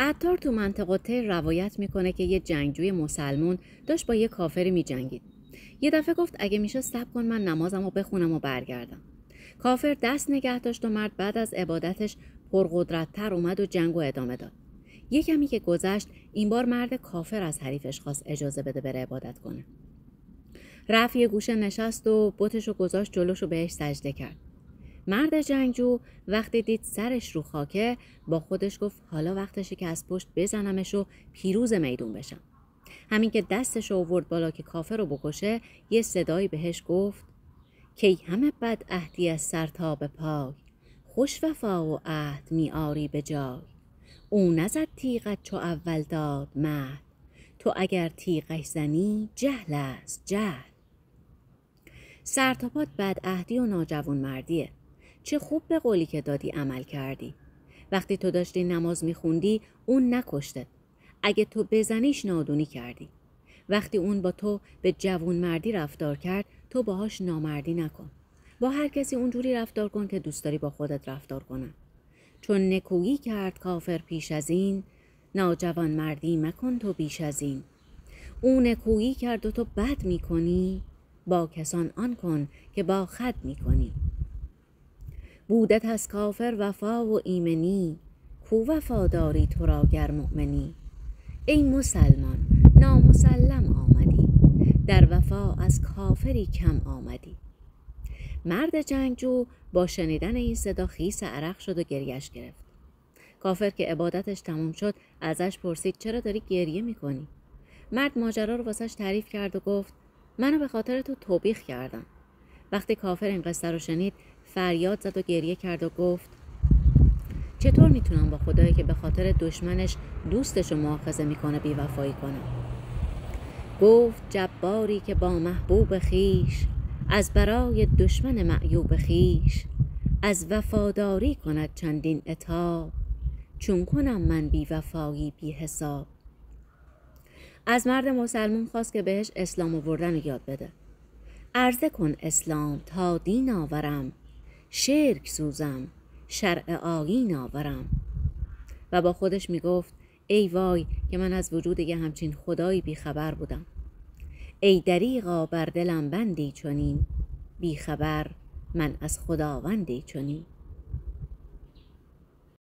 عطار تو منطقه ته روایت میکنه که یه جنگجوی مسلمون داشت با یه کافری میجنگید. یه دفعه گفت اگه میشه صبر کن من نمازمو بخونم و برگردم. کافر دست نگه داشت و مرد بعد از عبادتش پرقدرت‌تر اومد و جنگو ادامه داد. یه کمی که گذشت این بار مرد کافر از حریفش خواست اجازه بده بره عبادت کنه. رفت یه گوشه نشست و بتشو گذاشت جلوشو بهش سجده کرد. مرد جنگجو وقتی دید سرش رو خاکه با خودش گفت حالا وقتشه که از پشت بزنمش و پیروز میدون بشم. همین که دستش آورد بالا که کافر رو بکشه یه صدایی بهش گفت کی همه بد عهدی از سر تا به پای، خوش وفا و عهد میاری به جای. او نزد تیغت چو اول داد مهد، تو اگر تیغش زنی جهل است جهل. سر تا پات بد عهدی و ناجوان مردیه. چه خوب به قولی که دادی عمل کردی. وقتی تو داشتی نماز میخوندی اون نکشتت. اگه تو بزنیش نادونی کردی. وقتی اون با تو به جوون مردی رفتار کرد تو باهاش نامردی نکن. با هر کسی اونجوری رفتار کن که دوست داری با خودت رفتار کنن. چون نکویی کرد کافر پیش از این، ناجوان مردی مکن تو بیش از این. اون نکویی کرد و تو بد میکنی، با کسان آن کن که با خود میکنی. بودت از کافر وفا و ایمنی، کو وفاداری تو را گر مؤمنی. ای مسلمان نامسلم آمدی، در وفا از کافری کم آمدی. مرد جنگجو با شنیدن این صدا خیس عرق شد و گریش گرفت. کافر که عبادتش تموم شد ازش پرسید چرا داری گریه میکنی؟ مرد ماجرا رو واسش تعریف کرد و گفت منو به خاطر تو توبیخ کردن. وقتی کافر این قصه رو شنید فریاد زد و گریه کرد و گفت چطور میتونم با خدایی که به خاطر دشمنش دوستش رو مؤاخذه میکنه بیوفایی کنم؟ گفت جباری که با محبوب خیش، از برای دشمن معیوب خیش. از وفاداری کند چندین عتاب، چون کنم من بیوفایی بی حساب. از مرد مسلمون خواست که بهش اسلام آوردن رو یاد بده. عرضه کن اسلام تا دین آورم، شرک سوزم شرع آیین آورم. و با خودش میگفت ای وای که من از وجود یه همچین خدایی بیخبر بودم. ای دریغا بر دلم بندی چنین، بیخبر من از خداوندی چنین.